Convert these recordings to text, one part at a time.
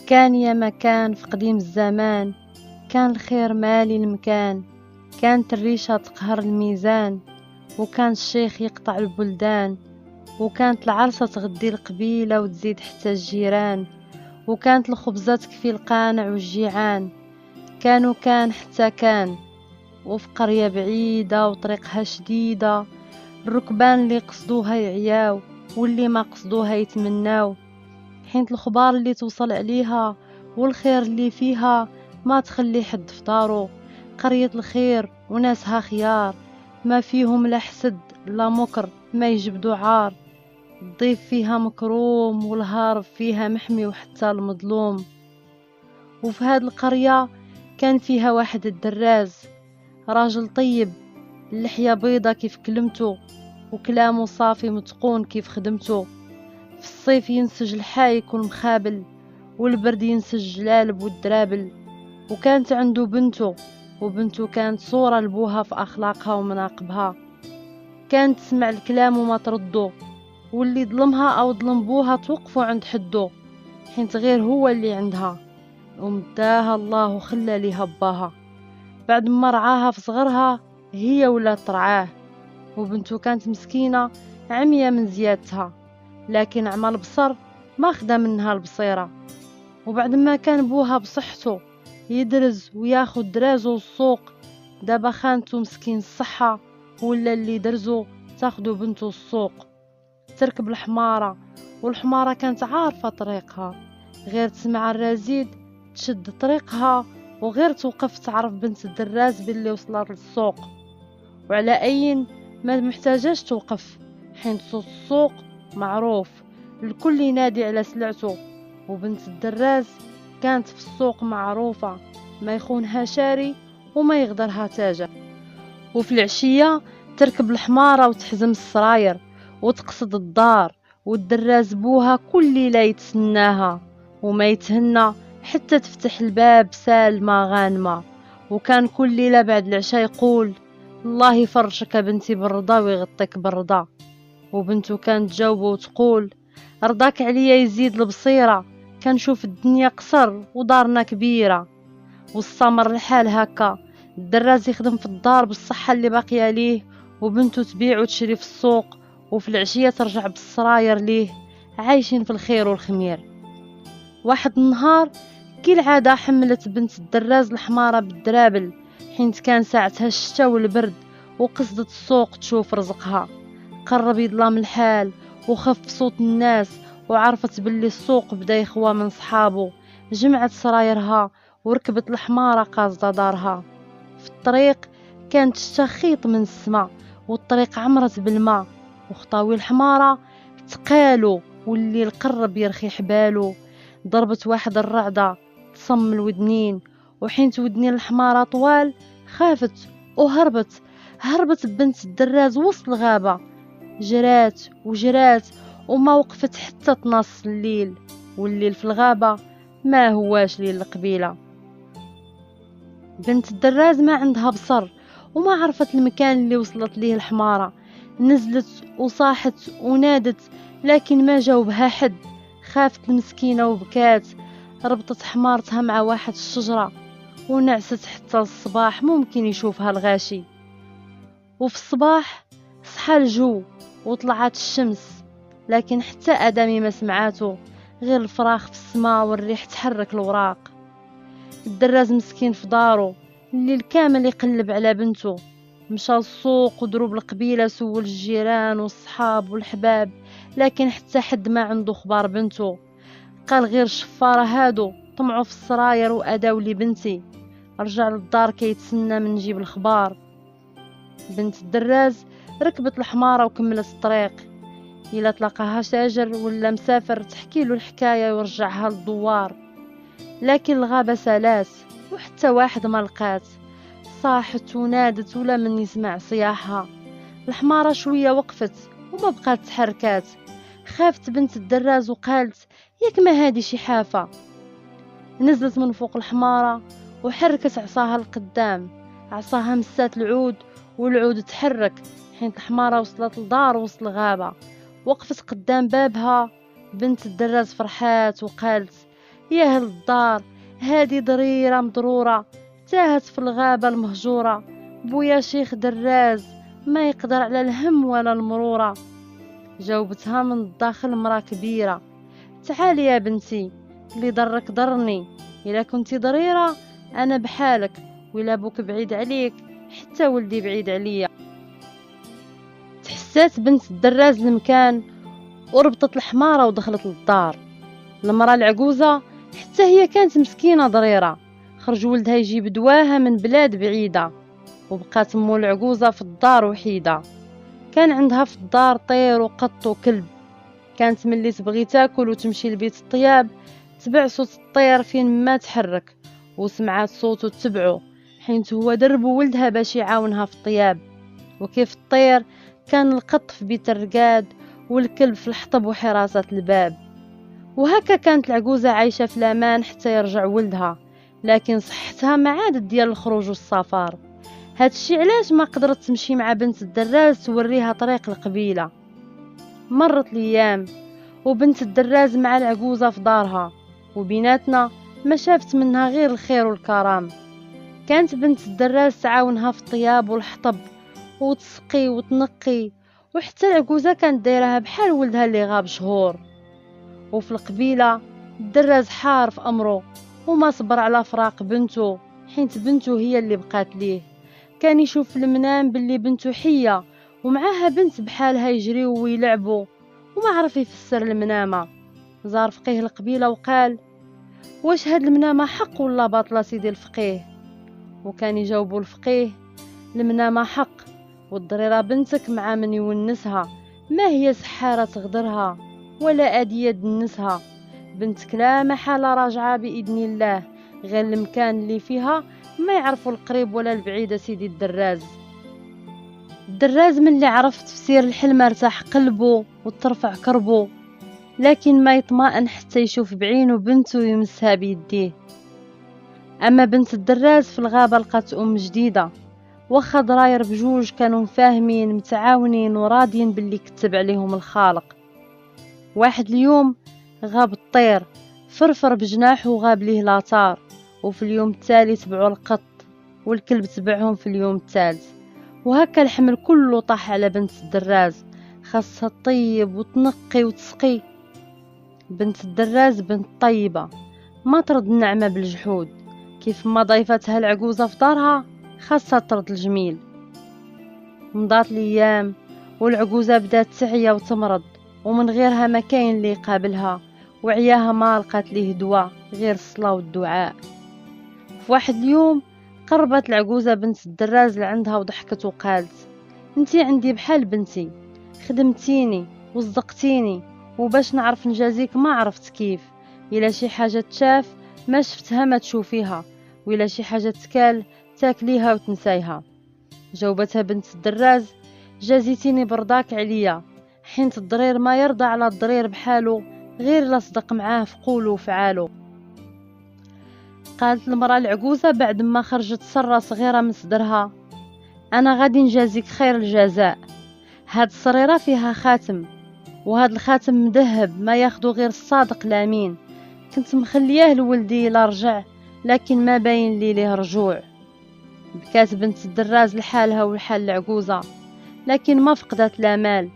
كان يا مكان في قديم الزمان، كان الخير مالي المكان، كانت الريشة تقهر الميزان، وكان الشيخ يقطع البلدان، وكانت العرسة تغدي القبيلة وتزيد حتى الجيران، وكانت الخبزة تكفي القانع والجيعان. كان حتى كان، وفي قرية بعيدة وطريقها شديدة، الركبان اللي قصدوها يعياو واللي ما قصدوها يتمناو، حين الخبار اللي توصل عليها والخير اللي فيها ما تخلي حد في دارو. قرية الخير وناسها خيار، ما فيهم لا حسد لا مكر، ما يجبدوا عار. الضيف فيها مكروم والهارب فيها محمي وحتى المظلوم. وفي هاد القرية كان فيها واحد الدراز، راجل طيب، اللحية بيضة كيف كلمته، وكلامه صافي متقون كيف خدمته. في الصيف ينسج الحايك والمخابل، والبرد ينسج جلالب والدرابل. وكانت عنده بنته، وبنته كانت صورة لبوها في أخلاقها ومناقبها، كانت تسمع الكلام وما تردو، واللي ظلمها أو ظلم بوها توقفوا عند حدو، حيت غير هو اللي عندها، ومداها الله وخلى ليها باها. بعد ما رعاها في صغرها هي ولا ترعاه، وبنته كانت مسكينة عمية من زيادتها، لكن عمى البصر ما خدا منها البصيرة. وبعد ما كان بوها بصحته يدرز وياخد درازو السوق، دابا خانته مسكين الصحة، ولا اللي درزو تاخدو بنته السوق. تركب الحمارة، والحمارة كانت عارفة طريقها، غير تسمع الرازيد تشد طريقها، وغير توقف تعرف بنت الدراز باللي وصلت للسوق. وعلى أين ما محتاجاش توقف، حين صوت السوق معروف، الكل ينادي على سلعته. وبنت الدراز كانت في السوق معروفة، ما يخونها شاري وما يغدرها تاجر. وفي العشية تركب الحمارة وتحزم السراير وتقصد الدار، والدراز بوها كل ليلة يتسناها وما يتهنى حتى تفتح الباب سالمة غانمة. وكان كل ليلة بعد العشاء يقول: الله يفرشك بنتي بالرضا ويغطيك بالرضا. وبنته كانت تجاوبه وتقول: رضاك عليا يزيد البصيرة، كنشوف الدنيا قصر ودارنا كبيرة. واستمر الحال هكا، الدراز يخدم في الدار بالصحة اللي باقية ليه، وبنته تبيع وتشري في السوق، وفي العشية ترجع بالسراير ليه، عايشين في الخير والخمير. واحد النهار كي العادة حملت بنت الدراز الحمارة بالدرابل، حينت كان ساعتها الشتا والبرد، وقصدت السوق تشوف رزقها. قرب يظلام الحال وخف صوت الناس، وعرفت باللي السوق بدا يخوى من صحابه. جمعت سرايرها وركبت الحمارة قاصدة دارها. في الطريق كانت تشتى من السما، والطريق عمرت بالماء، وخطاوي الحمارة تقالوا، واللي القرب يرخي حبالو. ضربت واحد الرعدة تصم الودنين، وحين ودنين الحمارة طوال خافت هربت بنت الدراز وسط الغابة. جرات وجرات وما وقفت حتى تنص الليل، والليل في الغابة ما هواش ليل القبيلة. بنت الدراز ما عندها بصر، وما عرفت المكان اللي وصلت ليه الحمارة. نزلت وصاحت ونادت، لكن ما جاوبها حد. خافت المسكينة وبكات، ربطت حمارتها مع واحد الشجرة ونعست حتى الصباح ممكن يشوفها الغاشي. وفي الصباح صحى الجو وطلعت الشمس، لكن حتى آدمي ما سمعاته، غير الفراخ في السماء والريح تحرك الوراق. الدراز مسكين في دارو الليل كامل يقلب على بنته، مشى السوق ودروب القبيلة، سول الجيران والصحاب والحباب، لكن حتى حد ما عنده خبار بنته. قال غير الشفارة هادو طمعوا في السراير وأداو لي بنتي. رجع للدار كيتسنى من نجيب الخبار. بنت الدراز ركبت الحمارة وكملت الطريق، إلا تلقاها تاجر ولا مسافر تحكي له الحكاية ويرجعها للدوار. لكن الغابة سالاس وحتى واحد ما لقات. صاحت ونادت ولا من يسمع صياحها. الحمارة شوية وقفت وما بقات تحركات. خافت بنت الدراز وقالت: ياك ما هادي شي حافة. نزلت من فوق الحمارة وحركت عصاها القدام، عصاها مسات العود والعود تحرك. حين الحمارة وصلت لدار وسط الغابة، وقفت قدام بابها. بنت الدراز فرحات وقالت: يا أهل الدار، هادي ضريرة مضرورة تاهت في الغابة المهجورة، بويا شيخ دراز ما يقدر على الهم ولا المرورة. جاوبتها من الداخل مرا كبيرة: تعالي يا بنتي، اللي ضرك ضرني، إلا كنتي ضريرة أنا بحالك، وإلا بوك بعيد عليك حتى ولدي بعيد عليا. تحسات بنت الدراز المكان وربطت الحمارة ودخلت للدار. المرأة العجوزة حتى هي كانت مسكينة ضريرة، خرج ولدها يجيب دواها من بلاد بعيدة، وبقات مو العجوزة في الدار وحيدة. كان عندها في الدار طير وقط وكلب، كانت ملي تبغي تاكل وتمشي لبيت الطياب تبع صوت الطير فين ما تحرك، وسمعات صوته تتبعه حينت هو درب ولدها باش يعاونها في الطياب. وكيف الطير كان القط في بيت الرقاد، والكلب في الحطب وحراسة الباب. وهكا كانت العجوزة عايشة في الأمان حتى يرجع ولدها، لكن صحتها ما عادت ديال الخروج والسفر. هادشي علاش ما قدرت تمشي مع بنت الدراز توريها طريق القبيلة. مرت الأيام وبنت الدراز مع العجوزة في دارها، وبيناتنا ما شافت منها غير الخير والكرام. كانت بنت الدراز تعاونها في الطياب والحطب وتسقي وتنقي، وحتى العجوزة كانت دايرها بحال ولدها اللي غاب شهور. وفي القبيلة الدراز حار في أمره وما صبر على فراق بنته، حيت بنته هي اللي بقات ليه. كان يشوف في المنام باللي بنته حية ومعاها بنت بحالها يجريو ويلعبوا، وما عرف يفسر المنامة. زار فقيه القبيلة وقال: واش هاد المنامة حق ولا باطلة سيدي الفقيه؟ وكان يجاوبوا الفقيه: المنامة حق، والضريرة بنتك مع من يونسها، ما هي سحارة تغدرها ولا آدية دنسها. بنتك لا محالة راجعة بإذن الله، غير المكان اللي فيها ما يعرفوا القريب ولا البعيد سيدي الدراز. الدراز من اللي عرف تفسير الحلم ارتاح قلبه وترفع كربه، لكن ما يطمئن حتى يشوف بعينه بنته يمسها بيديه. أما بنت الدراز في الغابة لقات أم جديدة، واخا ضراير بجوج كانوا فاهمين متعاونين وراضيين باللي كتب عليهم الخالق. واحد اليوم غاب الطير فرفر بجناحه وغاب ليه لاطار، وفي اليوم التالي تبعوا القط، والكلب تبعهم في اليوم الثالث. وهكا الحمل كله طاح على بنت الدراز، خاصها تطيب وتنقي وتسقي. بنت الدراز بنت طيبة ما ترد النعمة بالجحود، كيف ما ضيفتها العجوزة في دارها خاصها ترد الجميل. مضات الأيام والعجوزة بدات تعيا وتمرض، ومن غيرها ما كاين اللي يقابلها، وعياها ما لقات ليه دواء غير الصلاة والدعاء. في واحد اليوم قربت العجوزة بنت الدراز لعندها وضحكت وقالت: انتي عندي بحال بنتي، خدمتيني وصدقتيني، وباش نعرف نجازيك ما عرفت كيف. إلا شي حاجة تشاف ما شفتها ما تشوفيها، وإلا شي حاجة تكال تاكليها وتنسايها. جاوبتها بنت الدراز: جازيتيني برضاك عليا، حينت الضرير ما يرضى على الضرير بحالو غير لا صدق معاه في قولو وفعالو. قالت المرأة العجوزة بعد ما خرجت سرة صغيرة من صدرها: أنا غادي نجازيك خير الجزاء. هاد الصريرة فيها خاتم، وهاد الخاتم مذهب ما ياخدو غير الصادق الأمين، كنت مخلياه لولدي لا رجع، لكن ما باين لي ليه رجوع. بكات بنت الدراز لحالها ولحال العجوزة، لكن ما فقدت الامال،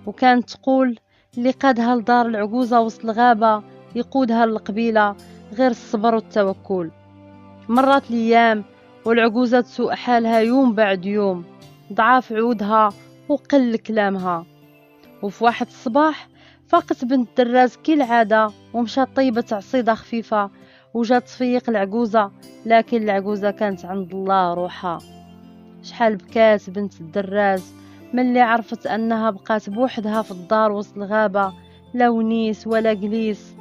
وكانت تقول: اللي قادها لدار العجوزة وسط الغابة يقودها للقبيلة غير الصبر والتوكل. مرات الايام والعجوزة تسوء حالها يوم بعد يوم، ضعاف عودها وقل كلامها. وفي واحد الصباح فاقت بنت دراز كالعادة ومشات طيبة عصيدة خفيفة وجات تفيق العجوزة، لكن العجوزة كانت عند الله روحها. شحال بكات بنت الدراز ملي عرفت أنها بقات بوحدها في الدار وسط الغابة، لا ونيس ولا جليس.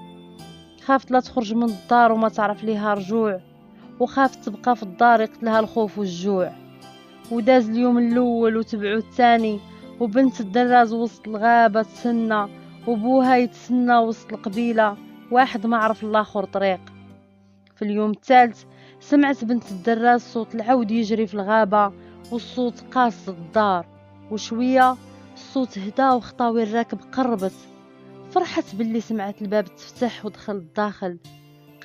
خافت لا تخرج من الدار وما تعرف ليها رجوع، وخافت تبقى في الدار يقتلها الخوف والجوع. وداز اليوم الأول وتبعو الثاني، وبنت الدراز وسط الغابة تسنى، وبوها يتسنى وسط القبيلة، واحد ما عرف الاخر طريق. في اليوم الثالث سمعت بنت الدراز صوت العود يجري في الغابة، والصوت قاص الدار، وشوية الصوت هدا وخطاوي الراكب قربت. فرحت باللي سمعت الباب تفتح ودخل الداخل،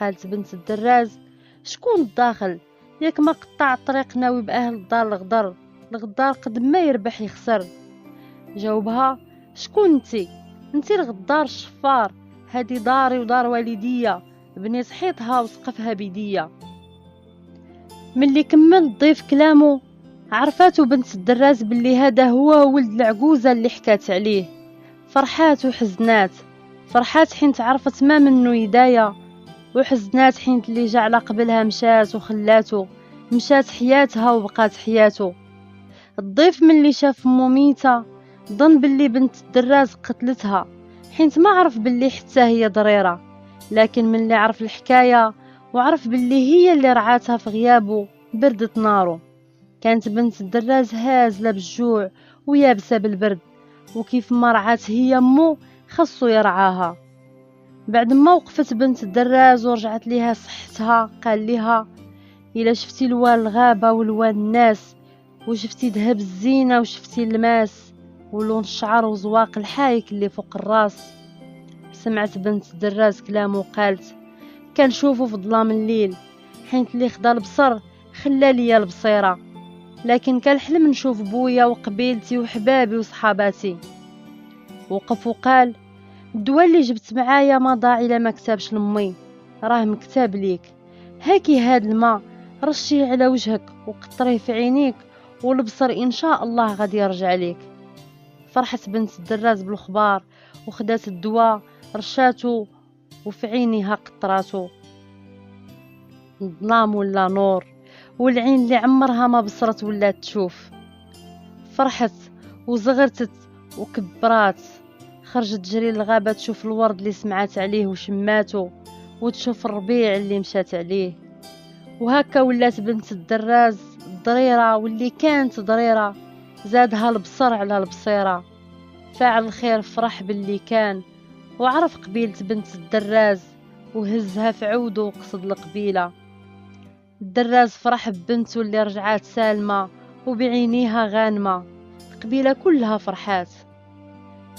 قالت بنت الدراز: شكون الداخل؟ ياك ما قطع الطريق ناوي بأهل الدار الغدر، الغدار قد ما يربح يخسر. جاوبها: شكون انتي الغدار الشفار، هادي داري ودار والدية، بنيت حيطها وسقفها بيديا. ملي كمل الضيف كلامو عرفاتو بنت الدراز باللي هذا هو ولد العجوزة اللي حكات عليه. فرحات وحزنات، فرحات حين تعرفت ما منو يدايا، وحزنات حين اللي جا على قبلها مشات وخلاتو، مشات حياتها وبقات حياتو. الضيف ملي شاف مو ميتة ظن باللي بنت الدراز قتلتها، حينت ما عرف باللي حتى هي ضريرة، لكن ملي عرف الحكاية وعرف باللي هي اللي رعاتها في غيابه بردت نارو. كانت بنت الدراز هازلة بالجوع ويابسة بالبرد، وكيف ما رعات هي مو خصو يرعاها. بعد ما وقفت بنت الدراز ورجعت ليها صحتها قال ليها: إلا شفتي لوان الغابة ولوان الناس، وشفتي ذهب الزينة وشفتي الماس، ولون الشعر وزواق الحايك اللي فوق الراس. سمعت بنت الدراز كلامه وقالت: كنشوفو في ظلام الليل، حينت اللي خدا البصر خلا ليا البصيرة، لكن كالحلم نشوف بويا وقبيلتي وحبابي وصحاباتي. وقف وقال: الدواء اللي جبت معايا ما ضاع الا ما كتبش لامي، راه مكتاب ليك، هاكي هاد الماء رشيه على وجهك وقطريه في عينيك، والبصر ان شاء الله غادي يرجع ليك. فرحت بنت الدراز بالخبار وخدات الدواء رشاتو وفي عينيها قطراتو، ظلام ولا نور، والعين اللي عمرها ما بصرت ولات تشوف. فرحت وزغرتت وكبرات، خرجت تجري للغابة تشوف الورد اللي سمعات عليه وشماتو، وتشوف الربيع اللي مشات عليه. وهكا ولات بنت الدراز ضريرة، واللي كانت ضريرة زادها البصر على البصيرة. فاعل الخير فرح باللي كان، وعرف قبيلة بنت الدراز وهزها في عودو وقصد القبيلة. الدراز فرح ببنته اللي رجعات سالمة وبعينيها غانمة، القبيلة كلها فرحات.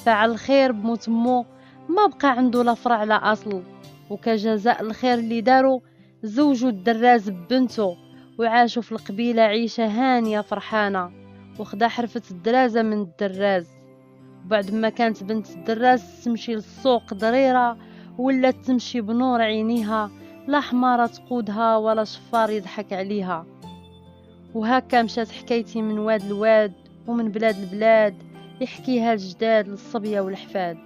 فاعل الخير بموت مو ما بقى عنده لا فرع لا أصل، وكجزاء الخير اللي دارو زوجوا الدراز ببنته، وعاشوا في القبيلة عيشة هانية فرحانة، وخدا حرفة الدرازة من الدراز. وبعد ما كانت بنت الدراز تمشي للسوق ضريرة، ولات تمشي بنور عينيها، لا حمارة تقودها ولا شفار يضحك عليها. وهكا مشات حكايتي من واد لواد ومن بلاد لبلاد، يحكيها الجداد للصبية والحفاد.